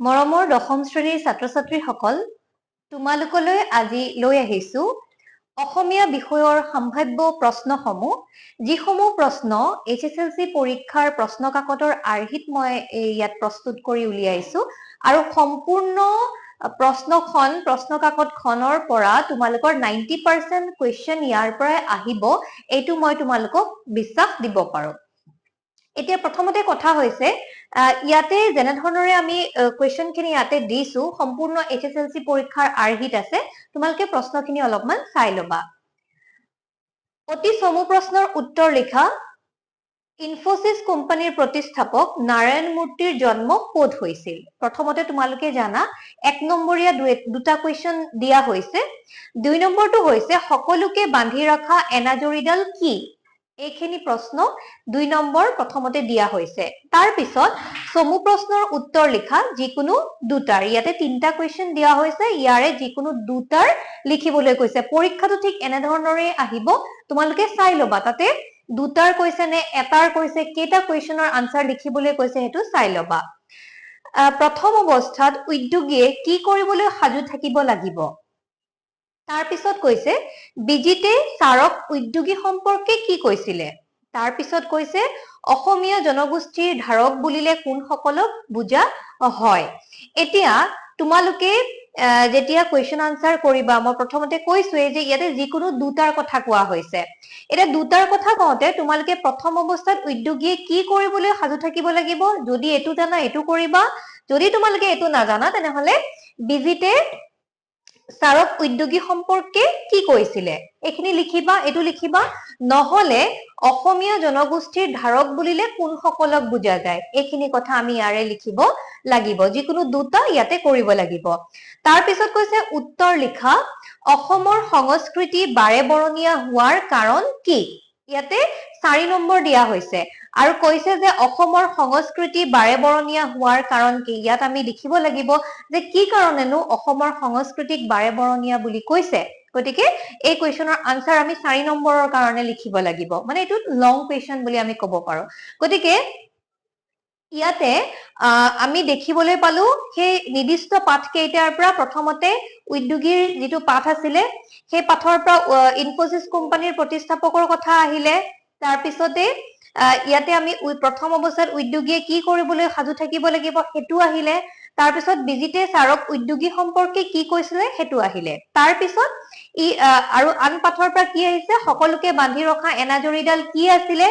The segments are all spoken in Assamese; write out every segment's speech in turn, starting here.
মৰমৰ দশম শ্ৰেণীৰ ছাত্ৰ ছাত্ৰীসকল, তোমালোকলৈ আজি লৈ আহিছো অসমীয়া বিষয়ৰ সম্ভাৱ্য প্ৰশ্নসমূহ, যিসমূহ প্ৰশ্ন HSLC পৰীক্ষাৰ প্ৰশ্ন কাকতৰ আৰ্হিত মই ইয়াত প্ৰস্তুত কৰি উলিয়াইছো আৰু সম্পূৰ্ণ প্ৰশ্ন কাকতখনৰ পৰা তোমালোকৰ 90% কুৱেশ্যন ইয়াৰ পৰাই আহিব, এইটো মই তোমালোকক বিশ্বাস দিব পাৰো। এতিয়া প্ৰথমতে কথা হৈছে ইয়াতে যেনে ধৰণৰে আমি কুৱেশ্যনখিনি ইয়াতে দিছো সম্পূৰ্ণ HSLC পৰীক্ষাৰ আৰ্হিত আছে, তোমালোকে প্ৰশ্নখিনি অলপমান চাই ল'বা। অতি চমু প্ৰশ্নৰ উত্তৰ লিখা। ইনফোসিস কোম্পানীৰ প্ৰতিষ্ঠাপক নাৰায়ণ মূৰ্তিৰ জন্ম ক'ত হৈছিল? প্ৰথমতে তোমালোকে জানা 1 নম্বৰীয়া দুটা কুৱেশ্যন দিয়া হৈছে। 2 নম্বৰটো হৈছে সকলোকে বান্ধি ৰখা এনাজৰীডাল কি? এইখিনি প্ৰশ্ন 2 নম্বৰ প্ৰথমতে দিয়া হৈছে। তাৰ পিছত চমু প্ৰশ্নৰ উত্তৰ লিখা যিকোনো দুটাৰ। ইয়াতে 3টা কুৱেশ্যন দিয়া হৈছে, ইয়াৰে যিকোনো দুটাৰ লিখিবলৈ কৈছে। পৰীক্ষাটো ঠিক এনে ধৰণৰে আহিব, তোমালোকে চাই ল'বা তাতে দুটাৰ কৈছে নে এটাৰ কৈছে, কেইটা কুৱেশ্যনৰ আনসাৰ লিখিবলৈ কৈছে সেইটো চাই ল'বা। প্ৰথম অৱস্থাত উদ্যোগীয়ে কি কৰিবলৈ সাজু থাকিব লাগিব? তাৰ পিছত কৈছে বিজিতে ছাৰক উদ্যোগী সম্পৰ্কে কি কৈছিলে? তাৰ পিছত কৈছে অসমীয়া জনগোষ্ঠীৰ ধাৰক বুলিলে কোনসকলক বুজা হয়? এতিয়া তোমালোকে যেতিয়া কুৱেশ্যন আনসাৰ কৰিবা, মই প্ৰথমতে কৈছোৱে যে ইয়াতে যিকোনো দুটাৰ কথা কোৱা হৈছে। এতিয়া দুটাৰ কথা কওঁতে তোমালোকে প্ৰথম অৱস্থাত উদ্যোগীয়ে কি কৰিবলৈ সাজু থাকিব লাগিব? যদি এইটো জানা এইটো কৰিবা, যদি তোমালোকে এইটো নাজানা তেনেহলে বিজিতে ছাৰক উদ্যোগী সম্পৰ্কে কি কৈছিলে এইখিনি লিখিবা, এইটো লিখিবা। নহলে অসমীয়া জনগোষ্ঠীৰ ধাৰক বুলিলে কোনসকলক বুজা যায়, এইখিনি কথা আমি ইয়াৰে লিখিব লাগিব। যিকোনো দুটা ইয়াতে কৰিব লাগিব। তাৰ পিছত কৈছে উত্তৰ লিখা। অসমৰ সংস্কৃতি বাৰে বৰণীয়া হোৱাৰ কাৰণ কি? ইয়াতে 4 নম্বৰ দিয়া হৈছে আৰু কৈছে যে অসমৰ সংস্কৃতি বাৰে বৰণীয়া হোৱাৰ কাৰণ কি? ইয়াত আমি লিখিব লাগিব যে কি কাৰণেনো অসমৰ সংস্কৃতিক বাৰে বৰণীয়া বুলি কৈছে। গতিকে এই কুৱেশ্যনৰ আনসাৰ আমি 4 নম্বৰৰ কাৰণে লিখিব লাগিব, মানে এইটো লং কুৱেশ্যন বুলি আমি ক'ব পাৰো। গতিকে ইয়াতে আমি দেখিবলৈ পালো সেই নিৰ্দিষ্ট পাঠ কেইটাৰ পৰা প্ৰথমতে উদ্যোগীৰ যিটো পাঠ আছিলে সেই পাঠৰ পৰা ইনফোসিস কোম্পানীৰ প্ৰতিষ্ঠাপকৰ কথা আহিলে। তাৰ পিছতে ইয়াতে আমি প্ৰথম অৱস্থাত উদ্যোগীয়ে কি কৰিবলৈ সাজু থাকিব লাগিব সেইটো আহিলে। তাৰ পিছত বিজিতে ছাৰক উদ্যোগী সম্পৰ্কে কি কৈছিলে সেইটো আহিলে। তাৰ পিছত আৰু আন পাঠৰ পৰা কি আহিছে? সকলোকে বান্ধি ৰখা এনাজৰীডাল কি আছিলে?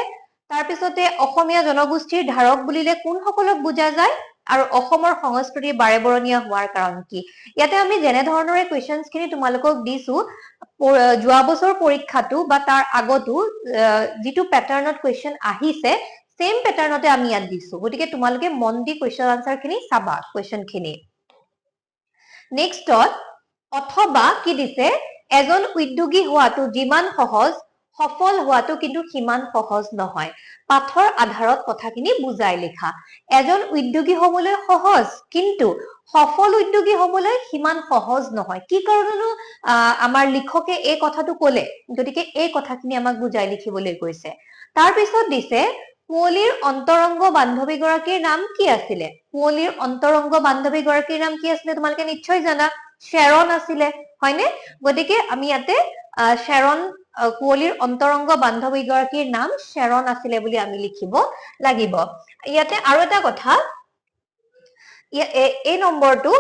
তাৰ পিছতে অসমীয়া জনগোষ্ঠীৰ ধাৰক বুলিলে কোনসকলক বুজা যায় আৰু অসমৰ সংস্কৃতি বাৰে বৰণীয়া হোৱাৰ কাৰণ কি? ইয়াতে আমি যেনে ধৰণৰে কুৱেশ্যনছ খিনি তোমালোকক দিছো, যোৱা বছৰ পৰীক্ষাটো বা তাৰ আগতো যিটো পেটাৰ্ণত কুৱেশ্যন আহিছে সেম পেটাৰ্ণতে আমি ইয়াত দিছো। গতিকে তোমালোকে মন দি কুৱেশ্যন আনসাৰ খিনি চাবা কুৱেশ্যন খিনি। নেক্সটত অথবা কি দিছে? এজন উদ্যোগী হোৱাটো যিমান সহজ, সফল হোৱাটো কিন্তু সিমান সহজ নহয়। পাঠৰ আধাৰত কথাখিনি বুজাই লিখা। এজন উদ্যোগী হবলৈ সহজ, কিন্তু সফল উদ্যোগী হবলৈ সিমান সহজ নহয়। কি কাৰণেনো আমাৰ লিখকে এই কথাটো কলে? গতিকে এই কথাখিনি আমাক বুজাই লিখিবলৈ কৈছে। তাৰ পিছত দিছে কুঁৱলীৰ অন্তৰংগ বান্ধৱী গৰাকীৰ নাম কি আছিলে? কুঁৱলীৰ অন্তৰংগ বান্ধৱী গৰাকীৰ নাম কি আছিলে তোমালোকে নিশ্চয় জানা, শ্বেৰণ আছিলে, হয়নে? গতিকে আমি ইয়াতে শ্বেৰণ, কুঁৱলীৰ অন্তৰংগ বান্ধৱী গৰাকীৰ নাম শ্বেৰণ আছিলে বুলি আমি লিখিব লাগিব। ইয়াতে আৰু এটা কথা, এই নম্বৰটো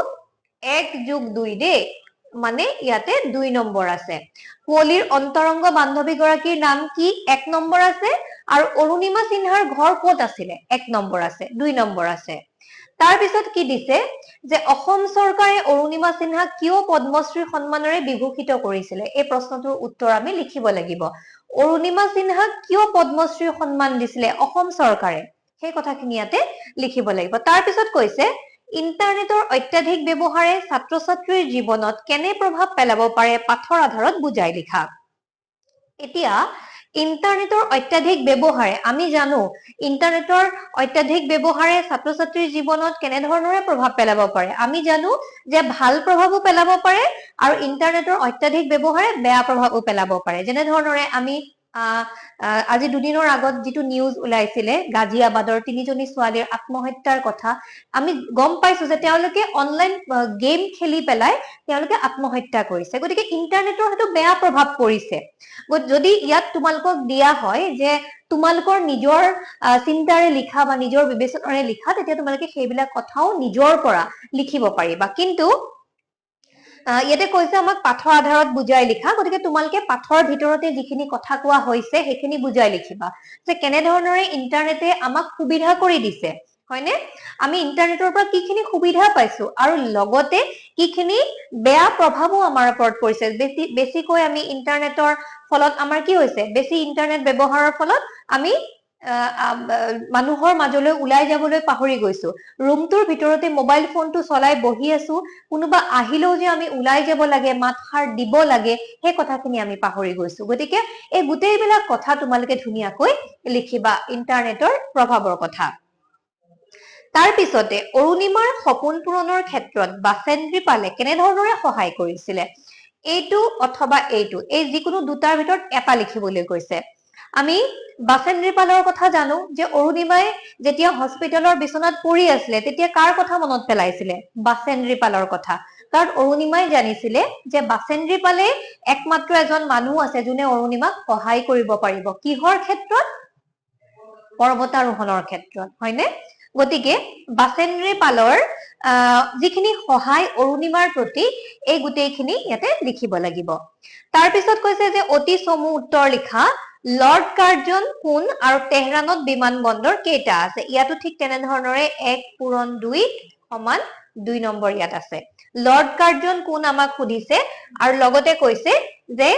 1+2 দেই, মানে ইয়াতে 2 নম্বৰ আছে। কুঁৱলীৰ অন্তৰংগ বান্ধৱী গৰাকীৰ নাম কি? 1 নম্বৰ আছে। আৰু অৰুণিমা সিনহাৰ ঘৰ ক'ত আছিলে? 1 নম্বৰ আছে, 2 নম্বৰ আছে। তাৰ পিছত কি দিছে যে অসম চৰকাৰে অৰুণিমা সিনহাক কিয় পদ্মশ্ৰী সন্মানেৰে বিভূষিত কৰিছিলে? এই প্ৰশ্নটোৰ উত্তৰ আমি লিখিব লাগিব। অৰুণিমা সিনহাক কিয় পদ্মশ্ৰী সন্মান দিছিলে অসম চৰকাৰে? সেই কথাখিনি ইয়াতে লিখিব লাগিব। তাৰ পিছত কৈছে ইন্টাৰনেটৰ অত্যাধিক ব্যৱহাৰে ছাত্ৰ ছাত্ৰীৰ জীৱনত কেনে প্ৰভাৱ পেলাব পাৰে? পাঠৰ আধাৰত বুজাই লিখা। এতিয়া ইন্টাৰনেটৰ অত্যাধিক ব্যৱহাৰে, আমি জানো ইন্টাৰনেটৰ অত্যাধিক ব্যৱহাৰে ছাত্ৰ ছাত্ৰীৰ জীৱনত কেনে ধৰণৰে প্ৰভাৱ পেলাব পাৰে। আমি জানো যে ভাল প্ৰভাৱো পেলাব পাৰে আৰু ইন্টাৰনেটৰ অত্যাধিক ব্যৱহাৰে বেয়া প্ৰভাৱো পেলাব পাৰে। যেনে ধৰণৰে আমি আজি দুদিনৰ আগত যিটো নিউজ ওলাইছিলে গাজিয়াবাদৰ 3জনী ছোৱালীৰ আত্মহত্যাৰ কথা আমি গম পাইছো যে তেওঁলোকে অনলাইন গেম খেলি পেলাই তেওঁলোকে আত্মহত্যা কৰিছে গতিকে ইন্টাৰনেটৰ হয়তো বেয়া প্ৰভাৱ পৰিছে যদি ইয়াত তোমালোকক দিয়া হয় যে তোমালোকৰ নিজৰ চিন্তাৰে লিখা বা নিজৰ বিবেচনাৰে লিখা তেতিয়া তোমালোকে সেইবিলাক কথাও নিজৰ পৰা লিখিব পাৰিবা কিন্তু ইয়াতে কৈছে আমাক পাঠৰ আধাৰত বুজাই লিখা গতিকে তোমালোকে পাঠৰ ভিতৰতে যিখিনি কথা কোৱা হৈছে সেইখিনি বুজাই লিখিবা যে কেনে ধৰণৰে ইন্টাৰনেটে আমাক সুবিধা কৰি দিছে হয়নে আমি ইন্টাৰনেটৰ পৰা কিখিনি সুবিধা পাইছো আৰু লগতে কিখিনি বেয়া প্ৰভাৱো আমাৰ ওপৰত পৰিছে বেছিকৈ আমি ইন্টাৰনেটৰ ফলত আমাৰ কি হৈছে বেছি ইন্টাৰনেট ব্যৱহাৰৰ ফলত আমি মানুহৰ মাজলৈ ওলাই যাবলৈ পাহৰি গৈছো ৰুমটোৰ ভিতৰতে মোবাইল ফোনটো চলাই বহি আছো কোনোবা আহিলেও যে আমি ওলাই যাব লাগে মাতষাৰ দিব লাগে সেই কথাখিনি আমি পাহৰি গৈছো গতিকে এই গোটেইবিলাক কথা তোমালোকে ধুনীয়াকৈ লিখিবা ইন্টাৰনেটৰ প্ৰভাৱৰ কথা তাৰ পিছতে অৰুণিমাৰ সপোন পূৰণৰ ক্ষেত্ৰত বাচেন্দ্ৰী পালে কেনে ধৰণৰে সহায় কৰিছিলে এইটো অথবা এইটো এই যিকোনো দুটাৰ ভিতৰত এটা লিখিবলৈ কৈছে আমি বাচেন্দ্ৰী পালৰ কথা জানো যে অৰুণিমাই যেতিয়া হস্পিটেলৰ বিচনাত পৰি আছিলে তেতিয়া কাৰ কথা মনত পেলাইছিলে বাচেন্দ্ৰী পালৰ কথা কাৰণ অৰুণিমাই জানিছিলে যে বাচেন্দ্ৰী পালে একমাত্ৰ এজন মানুহ আছে যোনে অৰুণিমাক সহায় কৰিব পাৰিব কিহৰ ক্ষেত্ৰত পৰ্বতাৰোহণৰ ক্ষেত্ৰত হয়নে গতিকে বাচেন্দ্ৰী পালৰ যিখিনি সহায় অৰুণিমাৰ প্ৰতি এই গোটেইখিনি ইয়াতে লিখিব লাগিব তাৰ পিছত কৈছে যে অতি চমু উত্তৰ লিখা লৰ্ড কাৰ্জন কোন আৰু তেহৰানত বিমানবন্দৰ কেইটা আছে ইয়াতো ঠিক তেনে ধৰণৰে 1 + 2 2 নম্বৰ ইয়াত আছে লৰ্ড কাৰ্জন কোন আমাক সুধিছে আৰু লগতে কৈছে যে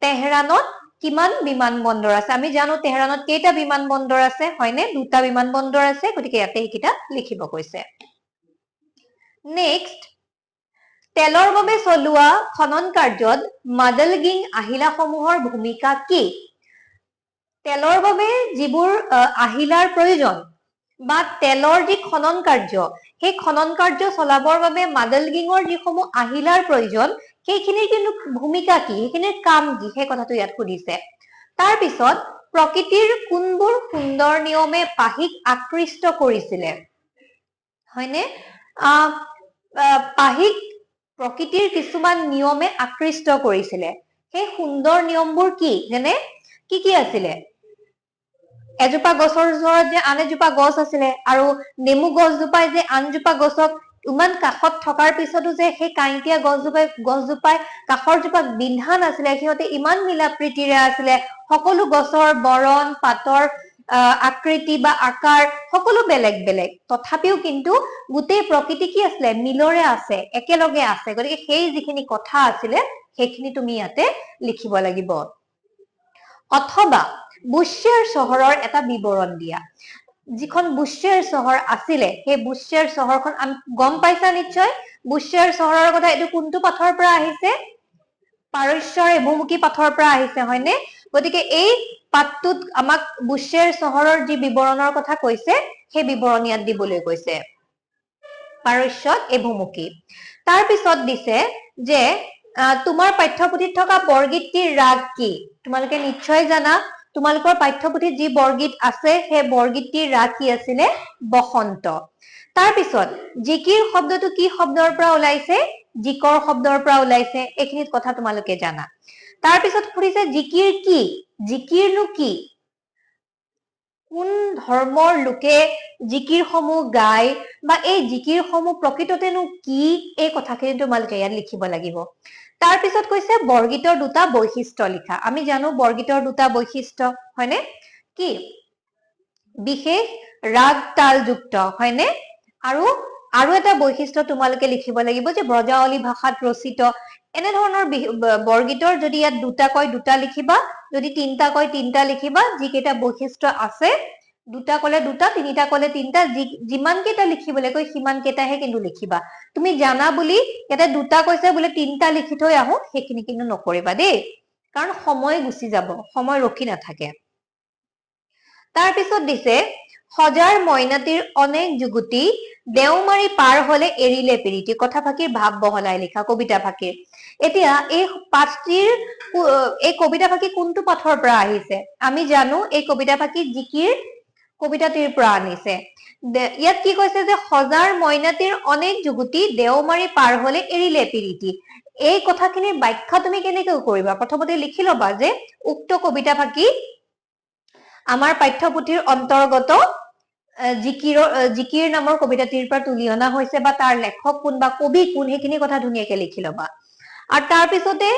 তেহৰানত কিমান বিমানবন্দৰ আছে আমি জানো তেহৰানত কেইটা বিমানবন্দৰ আছে হয়নে দুটা বিমানবন্দৰ আছে গতিকে ইয়াতে এইকেইটা লিখিব কৈছে নেক্সট তেলৰ বাবে চলোৱা খনন কাৰ্যত মাডেলগিং আহিলাসমূহৰ ভূমিকা কি তেলৰ বাবে যিবোৰ আহিলাৰ প্ৰয়োজন বা তেলৰ যি খনন কাৰ্য সেই খনন কাৰ্য চলাবৰ বাবে মাডেলগিঙৰ যিসমূহ আহিলাৰ প্ৰয়োজন সেইখিনিৰ কিন্তু ভূমিকা কি সেইখিনিৰ কাম কি সেই কথাটো ইয়াত সুধিছে তাৰ পিছত প্ৰকৃতিৰ কোনবোৰ সুন্দৰ নিয়মে পাহিক আকৃষ্ট কৰিছিলে হয়নে পাহিক প্ৰকৃতিৰ কিছুমান নিয়মে আকৃষ্ট কৰিছিলে সেই সুন্দৰ নিয়মবোৰ কি যেনে কি আছিলে এজোপা গছৰ ওচৰত যে আন এজোপা গছ আছিলে আৰু নেমু গছজোপাই যে আনজোপা গছক ইমান কাষত থকাৰ পিছতো যে সেই কাঁইটীয়া গছজোপাই কাষৰ জোপাক বিন্ধা নাছিলে সিহঁতে ইমান মিলা প্ৰীতিৰে আছিলে সকলো গছৰ বৰণ পাতৰ আকৃতি বা আকাৰ সকলো বেলেগ বেলেগ তথাপিও কিন্তু গোটেই প্ৰকৃতি কি আছিলে মিলৰে আছে একেলগে আছে গতিকে সেই যিখিনি কথা আছিলে সেইখিনি তুমি ইয়াতে লিখিব লাগিব অথবা বুশ্বেৰ চহৰৰ এটা বিৱৰণ দিয়া যিখন বুশ্বেৰ চহৰ আছিলে সেই বুশ্বেৰ চহৰখন আমি গম পাইছা নিশ্চয় বুশ্বেৰ চহৰৰ কথা এইটো কোনটো পাঠৰ পৰা আহিছে পাৰস্যৰ এভুমুখী পাঠৰ পৰা আহিছে হয়নে গতিকে এই পাঠটোত আমাক বুশ্বেৰ চহৰৰ যি বিৱৰণৰ কথা কৈছে সেই বিৱৰণ ইয়াত দিবলৈ কৈছে পাৰস্যত এভুমুখী তাৰ পিছত দিছে যে তোমাৰ পাঠ্যপুথিত থকা বৰগীতটিৰ ৰাগ কি তোমালোকে নিশ্চয় জানা তোমালোকৰ পাঠ্যপুথিত যি বৰগীত আছে সেই বৰগীতটিৰ ৰাগ কি আছিলে বসন্ত তাৰ পিছত জিকিৰ শব্দটো কি শব্দৰ পৰা ওলাইছে জিকৰ শব্দৰ পৰা ওলাইছে এইখিনিত কথা তোমালোকে জানা তাৰ পিছত সুধিছে জিকিৰ কি জিকিৰনো কি কোন ধৰ্মৰ লোকে জিকিৰসমূহ গায় বা এই জিকিৰসমূহ প্ৰকৃততেনো কি এই কথাখিনি তোমালোকে ইয়াত লিখিব লাগিব তাৰ পিছত কৈছে বৰগীতৰ দুটা বৈশিষ্ট্য লিখা আমি জানো বৰগীতৰ দুটা বৈশিষ্ট্য হয়নে কি বিশেষ ৰাগ তাল যুক্ত হয়নে আৰু এটা বৈশিষ্ট্য তোমালোকে লিখিব লাগিব যে ব্ৰজাৱলী ভাষাত ৰচিত এনে ধৰণৰ বৰগীতৰ যদি ইয়াত দুটা কয় দুটা লিখিবা যদি তিনটা কয় তিনটা লিখিবা যিকেইটা বৈশিষ্ট্য আছে দুটা কলে দুটা তিনিটা কলে তিনটা যিমান কেইটা লিখিবলৈ কয় সিমান কেইটাহে কিন্তু লিখিবা তুমি জানা বুলি ইয়াতে দুটা কৈছে বোলে তিনটা লিখি থৈ আহো সেইখিনি কিন্তু নকৰিবা দেই কাৰণ সময় গুচি যাব সময় ৰখি নাথাকে তাৰ পিছত দিছে সজাৰ মইনাটিৰ অনেক যুগুতি দেওমাৰি পাৰ হলে এৰিলে প্ৰীতি কথাফাঁকিৰ ভাৱ বহলাই লিখা কবিতা ফাঁকিৰ এতিয়া এই পাঠটিৰ এই কবিতা ফাঁকি কোনটো পাঠৰ পৰা আহিছে আমি জানো এই কবিতা ফাঁকি জিকিৰ কবিতাটিৰ পৰা আনিছে ইয়াত কি কৈছে যে সজাৰ মইনাটিৰ অনেক যুগুতি দেওমাৰি পাৰ হলে এৰিলে প্ৰীতি এই কথাখিনিৰ ব্যাখ্যা তুমি কেনেকৈ কৰিবা প্ৰথমতে লিখি লবা যে উক্ত কবিতা ফাঁকি আমাৰ পাঠ্যপুথিৰ অন্তৰ্গত জিকিৰ নামৰ কবিতাটিৰ পৰা তুলি অনা হৈছে বা তাৰ লেখক কোন বা কবি কোন সেইখিনি কথা ধুনীয়াকে লিখি লবা আৰু তাৰ পিছতে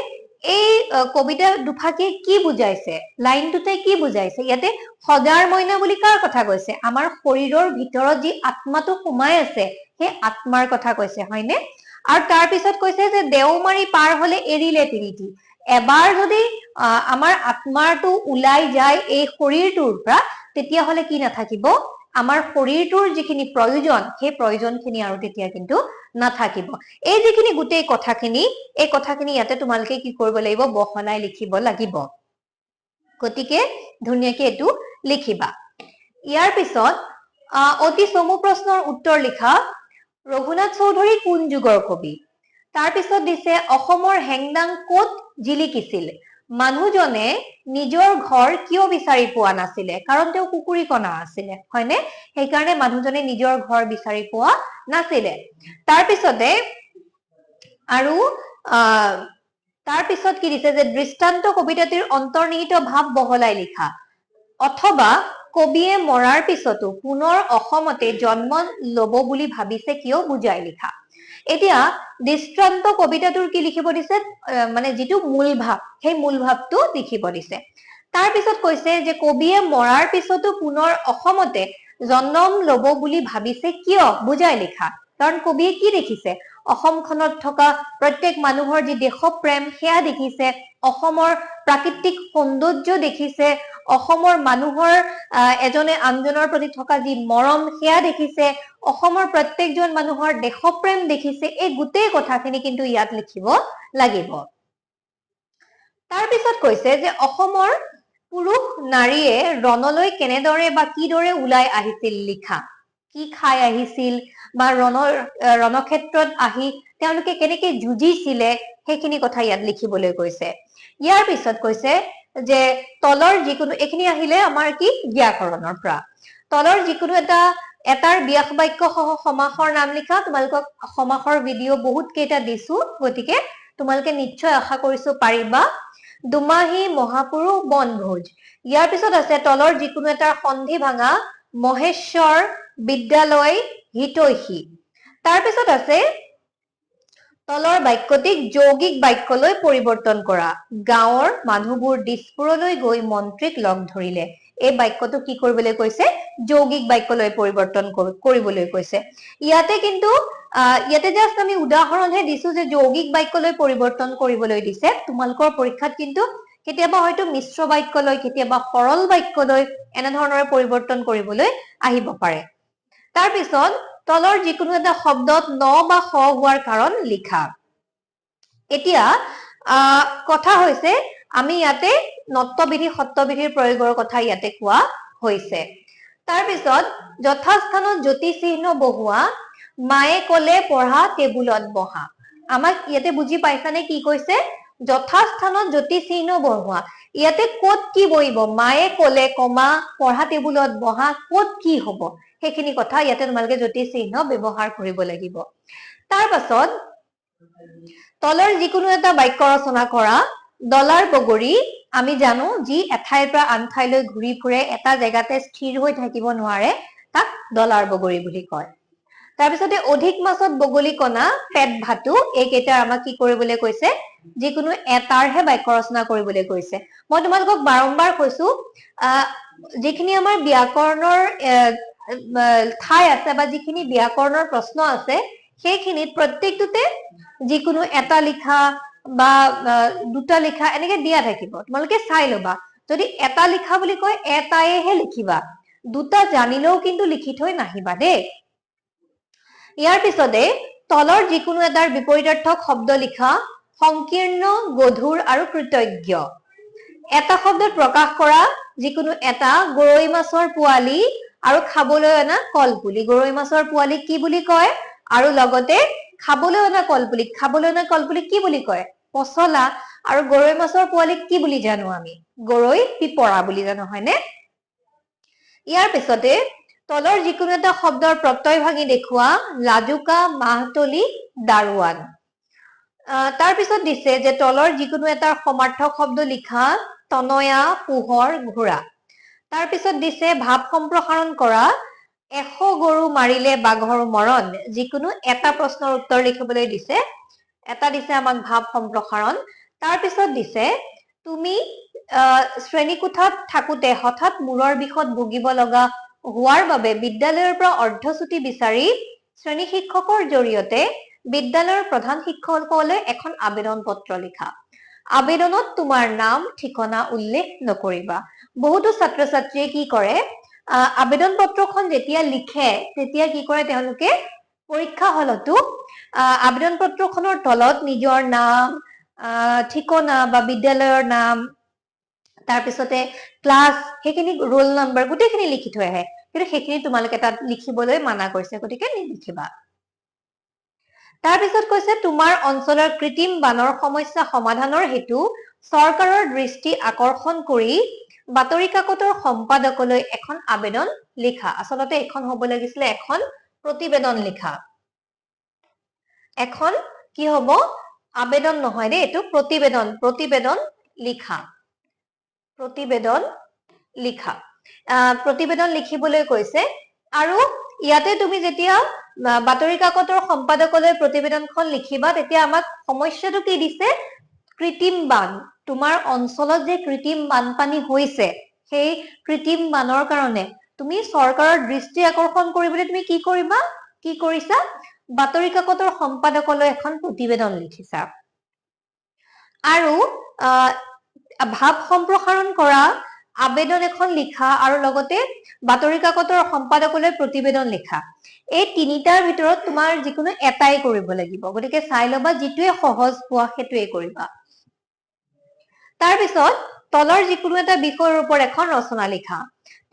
এই কবিতা দুফাকে কি বুজাইছে লাইনটোতে কি বুজাইছে ইয়াতে সজাৰ মইনা বুলি কাৰ কথা কৈছে আমাৰ শৰীৰৰ ভিতৰত যি আত্মাটো সোমাই আছে সেই আত্মাৰ কথা কৈছে হয়নে আৰু তাৰ পিছত কৈছে যে দেওমাৰি পাৰ হলে এৰিলে প্ৰীতি এবাৰ যদি আমাৰ আত্মাৰটো ওলাই যায় এই শৰীৰটোৰ পৰা তেতিয়াহলে কি নাথাকিব আমাৰ শৰীৰটোৰ যিখিনি প্ৰয়োজন সেই প্ৰয়োজনখিনি আৰু তেতিয়া কিন্তু নাথাকিব এই যিখিনি গোটেই কথাখিনি এই কথাখিনি ইয়াতে তোমালোকে কি কৰিব লাগিব বহলাই লিখিব লাগিব গতিকে ধুনীয়াকে এটো লিখিবা ইয়াৰ পিছত অতি চমু প্ৰশ্নৰ উত্তৰ লিখা ৰঘুনাথ চৌধুৰী কোন যুগৰ কবি তাৰ পিছত দিছে অসমৰ হেংদাং ক'ত জিলিকিছিল মানুহজনে নিজৰ ঘৰ কিয় বিচাৰি পোৱা নাছিলে কাৰণ তেওঁ কুকুৰীকণা আছিলে হয়নে সেইকাৰণে মানুহজনে নিজৰ ঘৰ বিচাৰি পোৱা নাছিলে তাৰ পিছতে আৰু তাৰ পিছত কি দিছে যে দৃষ্টান্ত কবিতাটিৰ অন্তৰ্নিহিত ভাৱ বহলাই লিখা অথবা কবিয়ে মৰাৰ পিছতো পুনৰ অসমতে জন্ম লব বুলি ভাবিছে কিয় বুজাই লিখা এতিয়া দৃষ্টান্ত কবিতাটোৰ কি লিখিব দিছে মানে যিটো মূল ভাৱ সেই মূল ভাৱটো লিখিব দিছে তাৰ পিছত কৈছে যে কবিয়ে মৰাৰ পিছতো পুনৰ অসমতে জন্ম লব বুলি ভাবিছে কিয় বুজাই লিখা কাৰণ কবিয়ে কি দেখিছে অসমখনত থকা প্ৰত্যেক মানুহৰ যি দেশপ্ৰেম সেয়া দেখিছে অসমৰ প্ৰাকৃতিক সৌন্দৰ্য দেখিছে অসমৰ মানুহৰ এজনে আনজনৰ প্ৰতি থকা যি মৰম সেয়া দেখিছে অসমৰ প্ৰত্যেকজন মানুহৰ দেশপ্ৰেম দেখিছে এই গোটেই কথাখিনি কিন্তু ইয়াত লিখিব লাগিব তাৰ পিছত কৈছে যে অসমৰ পুৰুষ নাৰীয়ে ৰণলৈ কেনেদৰে বা কিদৰে ওলাই আহিছিল লিখা কি খাই আহিছিল বা ৰণক্ষেত্ৰত আহি তেওঁলোকে কেনেকৈ যুঁজিছিলে সেইখিনি কথা ইয়াত লিখিবলৈ কৈছে ইয়াৰ পিছত কৈছে যে তলৰ যিকোনো এখিনি আহিলে আমাৰ কি ব্যাকৰণৰ পৰা তলৰ যিকোনো এটাৰ ব্যাস বাক্য সহ সমাসৰ নাম লিখা তোমালোকক সমাসৰ ভিডিঅ' বহুত কেইটা দিছো গতিকে তোমালোকে নিশ্চয় আশা কৰিছো পাৰিবা দুমাহী মহাপুৰুষ বনভোজ ইয়াৰ পিছত আছে তলৰ যিকোনো এটাৰ সন্ধি ভাঙা মহেশ্বৰ বিদ্যালয় হিতৈষী তাৰ পিছত আছে তলৰ বাক্যটিক যৌগিক বাক্যলৈ পৰিৱৰ্তন কৰা গাঁৱৰ মানুহবোৰ দিছপুৰলৈ গৈ মন্ত্ৰীক লগ ধৰিলে এই বাক্যটো কি কৰিবলৈ কৈছে যৌগিক বাক্যলৈ পৰিৱৰ্তন কৰিবলৈ কৈছে ইয়াতে কিন্তু ইয়াতে জাস্ট আমি উদাহৰণহে দিছো যে যৌগিক বাক্যলৈ পৰিৱৰ্তন কৰিবলৈ দিছে তোমালোকৰ পৰীক্ষাত কিন্তু কেতিয়াবা হয়তো মিশ্ৰ বাক্যলৈ কেতিয়াবা সৰল বাক্যলৈ এনে ধৰণৰ পৰিৱৰ্তন কৰিবলৈ আহিব পাৰে তাৰ পিছত তলৰ যিকোনো এটা শব্দত ন বা খ হোৱাৰ কাৰণ লিখা এতিয়া কথা হৈছে আমি ইয়াতে নত্ববিধি সত্যবিধিৰ প্ৰয়োগৰ কথা ইয়াতে কোৱা হৈছে তাৰ পিছত যথাস্থানত জ্যোতি চিহ্ন বহুৱা মায়ে কলে পঢ়া টেবুলত বহা আমাক ইয়াতে বুজি পাইছানে কি কৈছে যথাস্থানত জ্যোতি চিহ্ন বহুৱা ইয়াতে ক'ত কি বহিব মায়ে কলে কমা পঢ়া টেবুলত বহা ক'ত কি হ'ব সেইখিনি কথা ইয়াতে তোমালোকে জ্যোতি চিহ্ন ব্যৱহাৰ কৰিব লাগিব তাৰ পাছত তলৰ যিকোনো এটা বাক্য ৰচনা কৰা ডলাৰ বগৰী আমি জানো যি এঠাইৰ পৰা আন ঠাইলৈ ঘূৰি ফুৰে এটা জেগাতে স্থিৰ হৈ থাকিব নোৱাৰে তাক ডলাৰ বগৰী বুলি কয় তাৰ পিছতে অধিক মাছত বগলী কণা পেট ভাতু এইকেইটাৰ আমাক কি কৰিবলৈ কৈছে যিকোনো এটাৰহে বাক্য ৰচনা কৰিবলৈ কৈছে মই তোমালোকক বাৰম্বাৰ কৈছো যিখিনি আমাৰ ব্যাকৰণৰ ঠাই আছে বা যিখিনি ব্যাকৰণৰ প্ৰশ্ন আছে সেইখিনিত প্ৰত্যেকটোতে যিকোনো এটা লিখা বা দুটা লিখা এনেকে দিয়া থাকিব তোমালোকে চাই লবা যদি এটা লিখা বুলি কয় এটাইহে লিখিবা দুটা জানিলেও কিন্তু লিখি থৈ নাহিবা দেই ইয়াৰ পিছতে তলৰ যিকোনো এটাৰ বিপৰীতাৰ্থক শব্দ লিখা সংকীৰ্ণ গধুৰ আৰু কৃতজ্ঞ এটা শব্দত প্ৰকাশ কৰা যিকোনো এটা গৰৈ মাছৰ পোৱালি আৰু খাবলৈ অনা কলপুলি। গৰৈ মাছৰ পোৱালিক কি বুলি কয়? আৰু লগতে খাবলৈ অনা কলপুলিক কি বুলি কয়? পচলা। আৰু গৰৈ মাছৰ পোৱালিক কি বুলি জানো আমি? গৰৈ পিপৰা বুলি জানো, হয়নে? ইয়াৰ পিছতে তলৰ যিকোনো এটা শব্দৰ প্ৰত্যয় ভাঙি দেখুওৱা। লাজুকা, মাহতলি, দাৰোৱান। তাৰ পিছত দিছে যে তলৰ যিকোনো এটাৰ সমাৰ্থক শব্দ লিখা। তনয়া, পোহৰ, ঘোঁৰা। তাৰ পিছত দিছে ভাৱ সম্প্ৰসাৰণ কৰা। 100 গৰু মাৰিলে বাঘৰ মৰণ। যিকোনো এটা প্ৰশ্নৰ উত্তৰ লিখিবলৈ দিছে। এটা দিছে আমাক ভাৱ সম্প্ৰসাৰণ। তাৰ পিছত দিছে তুমি শ্ৰেণীকোঠাত থাকোতে হঠাৎ মূৰৰ বিষত ভুগিব লগা হোৱাৰ বাবে বিদ্যালয়ৰ পৰা অৰ্ধচুটি বিচাৰি শ্ৰেণী শিক্ষকৰ জৰিয়তে বিদ্যালয়ৰ প্ৰধান শিক্ষকলৈ এখন আবেদন পত্ৰ লিখা। আবেদনত তোমাৰ নাম ঠিকনা উল্লেখ নকৰিবা। বহুতো ছাত্ৰ ছাত্ৰীয়ে কি কৰে, আবেদন পত্ৰখন যেতিয়া লিখে তেতিয়া কি কৰে তেওঁলোকে পৰীক্ষা হলতো আবেদন পত্ৰখনৰ তলত নিজৰ নাম, ঠিকনা বা বিদ্যালয়ৰ নাম, তাৰপিছতে ক্লাছ, সেইখিনি ৰোল নম্বৰ গোটেইখিনি লিখি থৈ আহে। কিন্তু সেইখিনি তোমালোকে তাত লিখিবলৈ মানা কৰিছে, গতিকে নিলিখিবা। তাৰপিছত কৈছে তোমাৰ অঞ্চলৰ কৃত্ৰিম বানৰ সমস্যা সমাধানৰ হেতু চৰকাৰৰ দৃষ্টি আকৰ্ষণ কৰি বাতৰি কাকতৰ সম্পাদকলৈ এখন আবেদন লিখা। আচলতে এখন হ'ব লাগিছিলে এখন প্ৰতিবেদন লিখা। এখন কি হ'ব? আবেদন নহয় দেই, এইটো প্ৰতিবেদন লিখা। প্ৰতিবেদন লিখিবলৈ কৈছে। আৰু ইয়াতে তুমি যেতিয়া বাতৰি কাকতৰ সম্পাদকলৈ প্ৰতিবেদনখন লিখিবা তেতিয়া আমাক সমস্যাটো কি দিছে? কৃত্ৰিম বান। তোমাৰ অঞ্চলত যে কৃত্ৰিম বানপানী হৈছে, সেই কৃত্ৰিম বানৰ কাৰণে তুমি চৰকাৰৰ দৃষ্টি আকৰ্ষণ কৰিবলৈ তুমি কি কৰিছা? বাতৰি কাকতৰ সম্পাদকলৈ এখন প্ৰতিবেদন লিখিছা। আৰু ভাৱ সম্প্ৰসাৰণ কৰা, আবেদন এখন লিখা আৰু লগতে বাতৰি কাকতৰ সম্পাদকলৈ প্ৰতিবেদন লিখা। এই তিনিটাৰ ভিতৰত তোমাৰ যিকোনো এটাই কৰিব লাগিব। গতিকে চাই ল'বা যিটোৱে সহজ পোৱা সেইটোৱে কৰিবা। তাৰপিছত তলৰ যিকোনো এটা বিষয়ৰ ওপৰত এখন ৰচনা লিখা।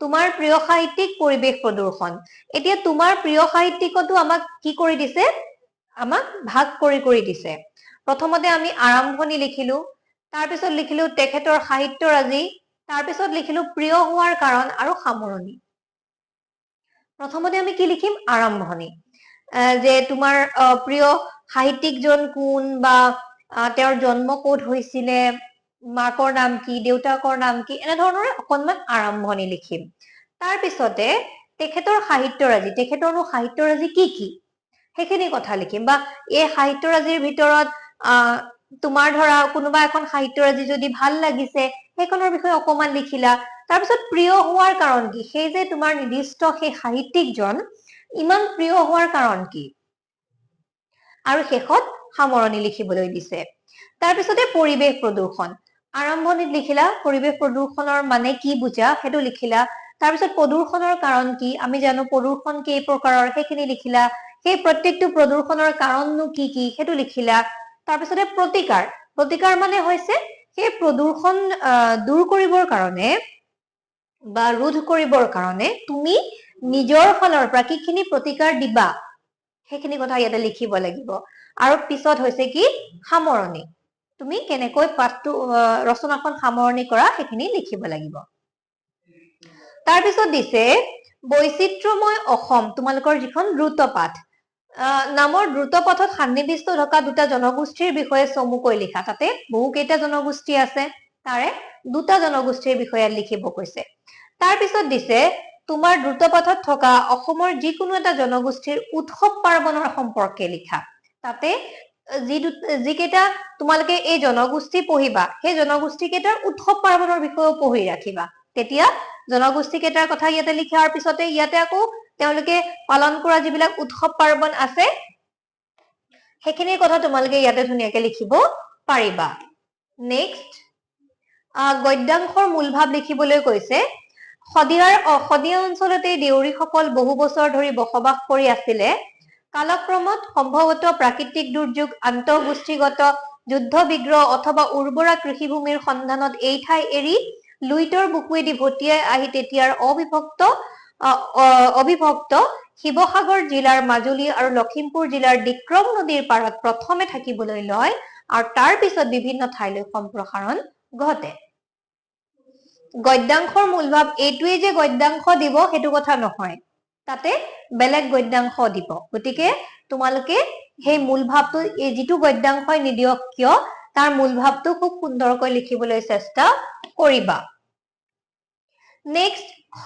তোমাৰ প্ৰিয় সাহিত্যিক, পৰিৱেশ প্ৰদূষণ। এতিয়া তোমাৰ প্ৰিয় সাহিত্যিকতো আমাক কি কৰি দিছে? আমাক ভাগ কৰি দিছে। প্ৰথমতে আমি আৰম্ভণি লিখিলো, তাৰপিছত লিখিলো তেখেতৰ সাহিত্যৰাজি, তাৰপিছত লিখিলো প্ৰিয় হোৱাৰ কাৰণ আৰু সামৰণি। প্ৰথমতে আমি কি লিখিম? আৰম্ভণি। যে তোমাৰ প্ৰিয় সাহিত্যিকজন কোন, বা তেওঁৰ জন্ম ক'ত হৈছিলে, মাকৰ নাম কি, দেউতাকৰ নাম কি, এনেধৰণৰে অকনমান আৰম্ভণি লিখিম। তাৰপিছতে তেখেতৰ সাহিত্যৰাজি কি সেইখিনি কথা লিখিম। বা এই সাহিত্যৰাজিৰ ভিতৰত তোমাৰ ধৰা কোনোবা এখন সাহিত্যৰাজি যদি ভাল লাগিছে সেইখনৰ বিষয়ে অকমান লিখিলা। তাৰপিছত প্ৰিয় হোৱাৰ কাৰণ কি, সেই যে তোমাৰ নিৰ্দিষ্ট সেই সাহিত্যিকজন ইমান প্ৰিয় হোৱাৰ কাৰণ কি, আৰু শেষত সামৰণি লিখিবলৈ দিছে। তাৰপিছতে পৰিৱেশ প্ৰদূষণ। আৰম্ভণিত লিখিলা পৰিৱেশ প্ৰদূষণৰ মানে কি বুজা সেইটো লিখিলা। তাৰপিছত প্ৰদূষণৰ কাৰণ কি, আমি জানো প্ৰদূষণ কেই প্ৰকাৰৰ, সেইখিনি লিখিলা। সেই প্ৰত্যেকটো প্ৰদূষণৰ কাৰণনো কি সেইটো লিখিলা। তাৰপিছতে প্ৰতিকাৰ মানে হৈছে সেই প্ৰদূষণ দূৰ কৰিবৰ কাৰণে বা ৰোধ কৰিবৰ কাৰণে তুমি নিজৰ ফালৰ পৰা কিখিনি প্ৰতিকাৰ দিবা সেইখিনি কথা ইয়াতে লিখিব লাগিব। আৰু পিছত হৈছে কি? সামৰণি। তুমি কেনেকৈ পাঠটো ৰচনাখন সামৰণি কৰা সেইখিনি লিখিব লাগিব। তাৰপিছত দিছে বৈচিত্ৰ্যময় অসম, তোমালোকৰ যিখন দ্ৰুত পাঠ নামৰ দ্ৰুত পাঠত সন্নিৱিষ্ট থকা দুটা জনগোষ্ঠীৰ বিষয়ে চমুকৈ লিখা। তাতে বহু কেইটা জনগোষ্ঠী আছে, তাৰে দুটা জনগোষ্ঠীৰ বিষয়ে লিখিব কৈছে। তাৰপিছত দিছে তোমাৰ দ্ৰুত পাঠত থকা অসমৰ যিকোনো এটা জনগোষ্ঠীৰ উৎসৱ পাৰ্বণৰ সম্পৰ্কে লিখা। তাতে যিকেইটা তোমালোকে এই জনগোষ্ঠী পঢ়িবা সেই জনগোষ্ঠী কেইটাৰ উৎসৱ পাৰ্বণৰ বিষয়েও পঢ়ি ৰাখিবা। তেতিয়া জনগোষ্ঠী কেইটাৰ কথা ইয়াতে লিখাৰ পিছতে ইয়াতে আকৌ তেওঁলোকে পালন কৰা যিবিলাক উৎসৱ পাৰ্বণ আছে সেইখিনিৰ কথা তোমালোকে ইয়াতে ধুনীয়াকে লিখিব পাৰিবা। নেক্সট গদ্যাংশৰ মূল ভাৱ লিখিবলৈ কৈছে। শদিয়া অঞ্চলতে দেউৰীসকল বহু বছৰ ধৰি বসবাস কৰি আছিলে। কালক্ৰমত সম্ভৱতঃ প্ৰাকৃতিক দুৰ্যোগ, আন্তঃগোষ্ঠীগত যুদ্ধ বিগ্ৰহ অথবা উৰ্বৰা কৃষিভূমিৰ সন্ধানত এই ঠাই এৰি লুইতৰ বুকুৱেদি ভটিয়াই আহি তেতিয়াৰ অবিভক্ত অবিভক্ত শিৱসাগৰ জিলাৰ মাজুলী আৰু লখিমপুৰ জিলাৰ ডিক্ৰং নদীৰ পাৰত প্ৰথমে থাকিবলৈ লয় আৰু তাৰ পিছত বিভিন্ন ঠাইলৈ সম্প্ৰসাৰণ ঘটে। গদ্যাংশৰ মূলভাৱ এইটোৱে যে গদ্যাংশ দিব সেইটো কথা নহয়, তাতে বেলেগ গদ্যাংশ দিব। গতিকে তোমালোকে সেই মূলভাৱটো যিটো গদ্যাংশই নিদিয়ক কিয় তাৰ মূলভাৱটো খুব সুন্দৰকৈ লিখিবলৈ চেষ্টা কৰিবা। নেক্সট খ,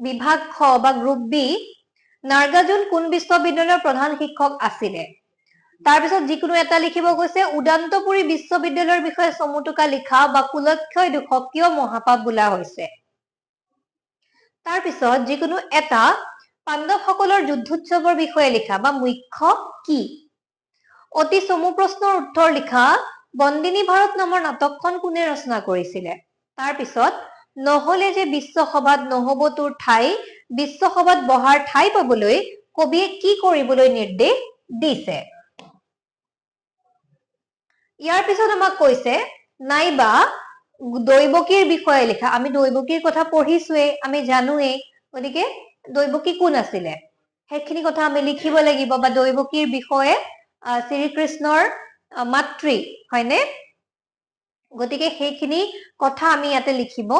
বিভাগ খ বা গ্ৰুপ বি, নাৰ্গাজুন কোন বিশ্ববিদ্যালয়ৰ প্ৰধান শিক্ষক আছিলে? তাৰপিছত যিকোনো এটা লিখিব কৈছে, উদান্তপুৰী বিশ্ববিদ্যালয়ৰ বিষয়ে চমুটোকা লিখা বা কুলক্ষয় দুখক কিয় মহাপাপ বোলা হৈছে? তাৰপিছত যিকোনো এটা পাণ্ডৱসকলৰ যুদ্ধোৎসৱৰ বিষয়ে লিখা বা মুখ্য কি? অতি চমু প্ৰশ্নৰ উত্তৰ লিখা, বন্দিনী ভাৰত নামৰ নাটকখন কোনে ৰচনা কৰিছিলে? তাৰপিছত নহলে যে বিশ্বসভাত নহব তোৰ ঠাই, বিশ্বসভাত বহাৰ ঠাই পাবলৈ কবিয়ে কি কৰিবলৈ নিৰ্দেশ দিছে? ইয়াৰ পিছত আমাক কৈছে নাইবা দৈৱকীৰ বিষয়ে লিখা। আমি দৈৱকীৰ কথা পঢ়িছোৱেই, আমি জানোৱেই, গতিকে দৈৱকী কোন আছিলে সেইখিনি কথা আমি লিখিব লাগিব। বা দৈৱকীৰ বিষয়ে শ্ৰীকৃষ্ণৰ মাতৃ হয়নে? গতিকে সেইখিনি কথা আমি ইয়াতে লিখিব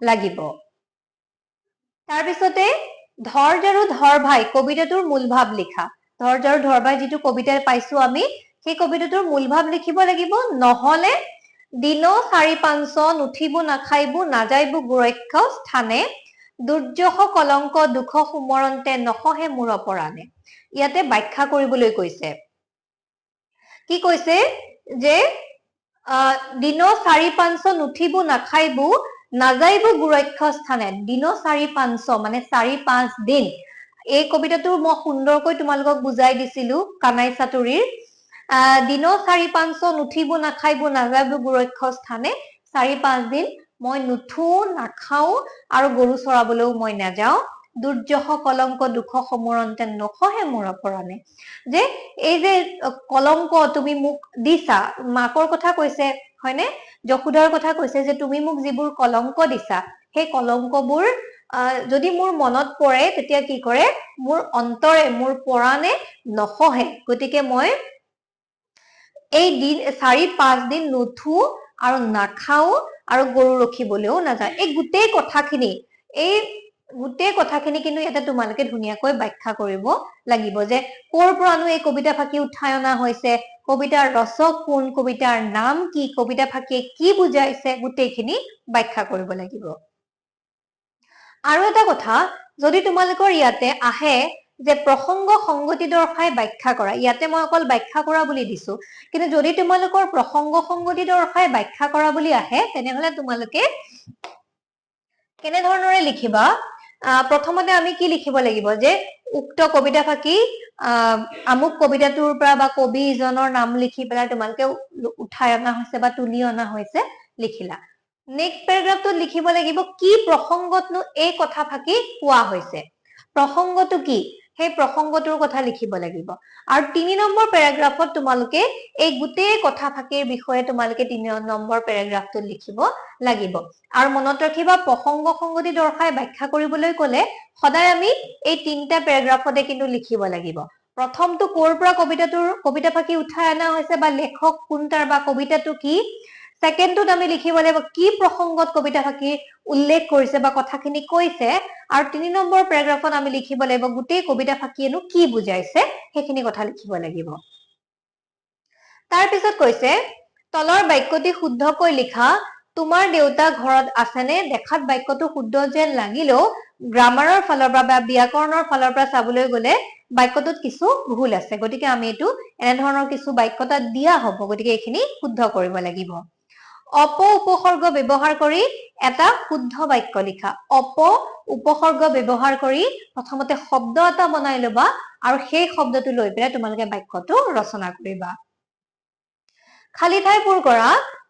লাগিব। তাৰপিছতে ধৰ জাৰু ধৰ ভাই কবিতাটোৰ মূলভাৱ লিখা। ধৰ জাৰু ধৰ ভাই যিটো কবিতা পাইছো আমি, সেই কবিতাটোৰ মূলভাৱ লিখিব লাগিব। নহলে দিন ৪-৫ নুঠিব নাখাইব নাযাইব গুৰক্ষ স্থানে, দুৰ্যশ কলংক দুখ সুমৰন্তে নখহে মূৰ পৰাণে। ইয়াতে ব্যাখ্যা কৰিবলৈ কৈছে। কি কৈছে যে দিন ৪-৫ নুঠিব নাখাইব নাযাইব গুৰক্ষ স্থানে। দিন ৪-৫ মানে ৪-৫ দিন। এই কবিতাটো মই সুন্দৰকৈ তোমালোকক বুজাই দিছিলো কানাই চাতুৰীৰ। দিন ৪-৫ নুঠিব নাখাইব নাযাইব গুৰক্ষ স্থানে, ৪-৫ দিন মই নুঠো নাখাও আৰু গৰু চৰাবলৈও মই নাযাও। দুৰ্যশ কলংক দুখ সমৰন্তে নখহে মূৰ পৰাণে। যে এই যে কলংক তুমি মোক দিছা, মাকৰ কথা কৈছে হয়নে? যশোদাৰ কথা কৈছে যে তুমি মোক যিবোৰ কলংক দিছা, সেই কলংকবোৰ যদি মোৰ মনত পৰে তেতিয়া কি কৰে, মোৰ অন্তৰে মোৰ পৰাণে নখহে। গতিকে মই এই দিন ৪-৫ দিন নুঠো আৰু নাখাও আৰু গৰু ৰখিবলৈও নাযায়। এই গোটেই কথাখিনি কিন্তু ইয়াতে তোমালোকে ধুনীয়াকৈ ব্যাখ্যা কৰিব লাগিব যে কৰ পৰানো এই কবিতা ফাঁকি উঠাই অনা হৈছে, কবিতাৰ ৰচক কোন, কবিতাৰ নাম কি, কবিতা ফাঁকিয়ে কি বুজাইছে, গোটেইখিনি ব্যাখ্যা কৰিব লাগিব। আৰু এটা কথা, যদি তোমালোকৰ ইয়াতে আহে যে প্ৰসংগ সংগতি দৰ্শাই ব্যাখ্যা কৰা, ইয়াতে মই অকল ব্যাখ্যা কৰা বুলি দিছো, কিন্তু যদি তোমালোকৰ প্ৰসংগ সংগতি দৰ্শাই ব্যাখ্যা কৰা বুলি আহে তেনেহলে তোমালোকে কেনেধৰণৰে লিখিবা? প্ৰথমতে আমি কি লিখিব লাগিব যে উক্ত কবিতা ফাঁকি আমুক কবিতাটোৰ পৰা বা কবি ইজনৰ নাম লিখি পেলাই তোমালোকে উঠাই অনা হৈছে বা তুলি অনা হৈছে লিখিলা। নেক্সট পেৰাগ্ৰাফটোত লিখিব লাগিব কি প্ৰসংগতনো এই কথা ফাঁকি কোৱা হৈছে, প্ৰসংগটো কি সেই প্ৰসংগটোৰ কথা লিখিব লাগিব। আৰু ৩ নম্বৰ পেৰাগ্ৰাফত তোমালোকে এই গোটেই কথা ফাঁকিৰ বিষয়ে তোমালোকে ৩ নম্বৰ পেৰাগ্ৰাফটোত লিখিব লাগিব। আৰু মনত ৰাখিবা প্ৰসংগ সংগতি দৰ্শাই ব্যাখ্যা কৰিবলৈ কলে সদায় আমি এই ৩টা পেৰাগ্ৰাফতে কিন্তু লিখিব লাগিব। প্ৰথমটো কৰ পৰা কবিতা ফাঁকি উঠাই অনা হৈছে বা লেখক কোন তাৰ বা কবিতাটো কি। ছেকেণ্ডটোত আমি লিখিব লাগিব কি প্ৰসংগত কবিতা ফাঁকি উল্লেখ কৰিছে বা কথাখিনি কৈছে। আৰু ৩ নম্বৰ পেৰাগ্ৰাফত আমি লিখিব লাগিব গোটেই কবিতা ফাঁকিয়েনো কি বুজাইছে সেইখিনি কথা লিখিব লাগিব। তাৰপিছত কৈছে তলৰ বাক্যটি শুদ্ধকৈ লিখা, তোমাৰ দেউতা ঘৰত আছেনে? দেখাত বাক্যটো শুদ্ধ যেন লাগিলেও গ্ৰামাৰৰ ফালৰ পৰা বা ব্যাকৰণৰ ফালৰ পৰা চাবলৈ গলে বাক্যটোত কিছু ভুল আছে। গতিকে আমি এইটো এনেধৰণৰ কিছু বাক্য তাত দিয়া হব, গতিকে এইখিনি শুদ্ধ কৰিব লাগিব। অপ উপসৰ্গ ব্যৱহাৰ কৰি এটা শুদ্ধ বাক্য লিখা। অপ উপসৰ্গ ব্যৱহাৰ কৰি প্ৰথমতে শব্দ এটা বনাই লবা আৰু সেই শব্দটো লৈ পেলাই তোমালোকে বাক্যটো ৰচনা কৰিবা। খালী ঠাই পূৰ কৰা,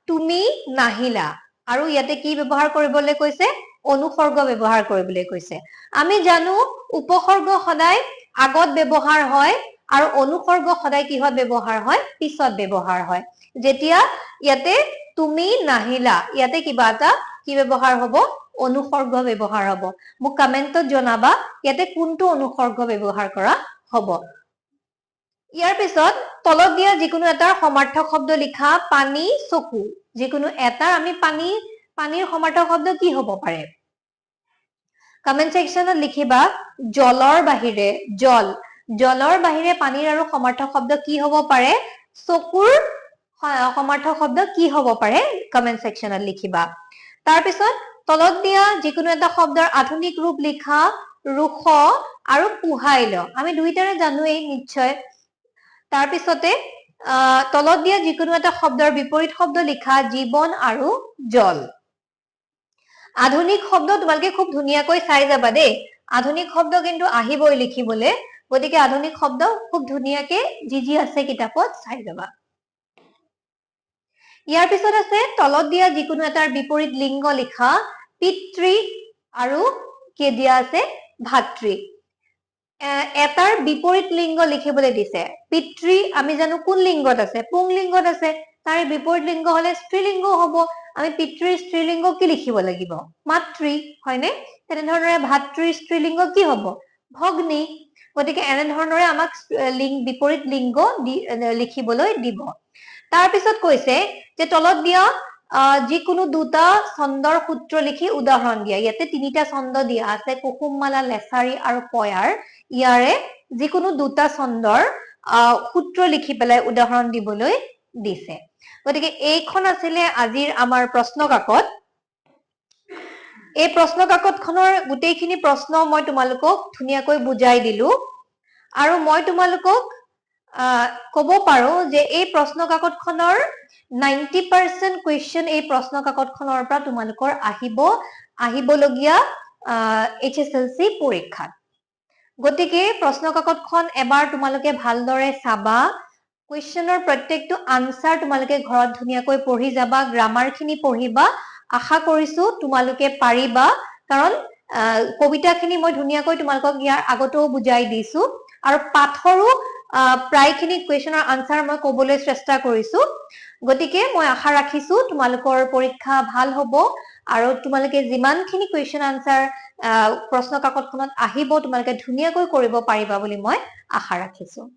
তুমি নাহিলা। আৰু ইয়াতে কি ব্যৱহাৰ কৰিবলৈ কৈছে? অনুসৰ্গ ব্যৱহাৰ কৰিবলৈ কৈছে। আমি জানো উপসৰ্গ সদায় আগত ব্যৱহাৰ হয় আৰু অনুসৰ্গ সদায় কিহত ব্যৱহাৰ হয়? পিছত ব্যৱহাৰ হয়। যেতিয়া ইয়াতে তুমি নাহিলা, ইয়াতে কিবা এটা কি ব্যৱহাৰ হব? অনুসৰ্গ ব্যৱহাৰ হ'ব মোক কমেন্টত জনাবা ইয়াতে কোনটো অনুসৰ্গ ব্যৱহাৰ কৰা হ'ব ইয়াৰ পিছত তলত দিয়া যিকোনো এটা সমাৰ্থক শব্দ লিখা পানী চকু যিকোনো এটা আমি পানীৰ সমাৰ্থক শব্দ কি হ'ব পাৰে কমেন্ট সেকশনত লিখিবা জলৰ বাহিৰে জলৰ বাহিৰে পানীৰ আৰু সমাৰ্থক শব্দ কি হ'ব পাৰে চকুৰ সমাৰ্থক শব্দ কি হ'ব পাৰে কমেন্ট সেকশনত লিখিবা তাৰ পিছত তলত দিয়া যিকোনো এটা শব্দৰ আধুনিক ৰূপ লিখা ৰুখ আৰু পুহাইল আমি দুইটাৰে জানোৱেই নিশ্চয় তাৰ পিছতে তলত দিয়া যিকোনো এটা শব্দৰ বিপৰীত শব্দ লিখা জীৱন আৰু জল আধুনিক শব্দ তোমালোকে খুব ধুনীয়াকৈ চাই যাবা দেই আধুনিক শব্দ কিন্তু আহিবই লিখিবলে গতিকে আধুনিক শব্দ খুব ধুনীয়াকে যি আছে কিতাপত চাই যাবা ইয়াৰ পিছত আছে তলত দিয়া যিকোনো এটাৰ বিপৰীত লিংগ লিখা পিতৃ আৰু কি দিয়া আছে ভাতৃ এটাৰ বিপৰীত লিংগ লিখিবলৈ দিছে পিতৃ আমি জানো কোন লিংগত আছে পুংলিংগত আছে তাৰ বিপৰীত লিংগ হলে স্ত্ৰীলিংগ হ'ব আমি পিতৃৰ স্ত্ৰীলিংগ কি লিখিব লাগিব মাতৃ হয়নে তেনেধৰণে ভাতৃৰ স্ত্ৰীলিংগ কি হ'ব ভগ্নী গতিকে এনে ধৰণৰে আমাক বিপৰীত লিংগ লিখিবলৈ দিব তাৰ পিছত কৈছে যে তলত দিয়া যিকোনো দুটা ছন্দৰ সূত্ৰ লিখি উদাহৰণ দিয়া ইয়াতে তিনিটা ছন্দ দিয়া আছে কুসুমমালা লেছাৰী আৰু পয়াৰ ইয়াৰে যিকোনো দুটা ছন্দৰ সূত্ৰ লিখি পেলাই উদাহৰণ দিবলৈ দিছে গতিকে এইখন আছিলে আজিৰ আমাৰ প্ৰশ্ন কাকত এই প্ৰশ্ন কাকতখনৰ গোটেইখিনি প্ৰশ্ন মই তোমালোকক ধুনীয়াকৈ বুজাই দিলো আৰু মই তোমালোকক ক'ব পাৰো যে এই প্ৰশ্ন কাকতখনৰ 90% কুৱেশ্যন এই প্ৰশ্ন কাকতখনৰ পৰা তোমালোকৰ আহিবলগীয়া HSLC পৰীক্ষাত গতিকে প্ৰশ্ন কাকতখন এবাৰ তোমালোকে ভালদৰে চাবা কুৱেশ্যনৰ প্ৰত্যেকটো আনসাৰ তোমালোকে ঘৰত ধুনীয়াকৈ পঢ়ি যাবা গ্ৰামাৰখিনি পঢ়িবা আশা কৰিছো তোমালোকে পাৰিবা কাৰণ কবিতাখিনি মই ধুনীয়াকৈ তোমালোকক ইয়াৰ আগতেও বুজাই দিছো আৰু পাঠৰো প্ৰায়খিনি কুৱেশ্যনৰ আনসাৰ মই ক'বলৈ চেষ্টা কৰিছো গতিকে মই আশা ৰাখিছো তোমালোকৰ পৰীক্ষা ভাল হ'ব আৰু তোমালোকে যিমানখিনি কুৱেশ্যন আনসাৰ প্ৰশ্ন কাকতখনত আহিব তোমালোকে ধুনীয়াকৈ কৰিব পাৰিবা বুলি মই আশা ৰাখিছো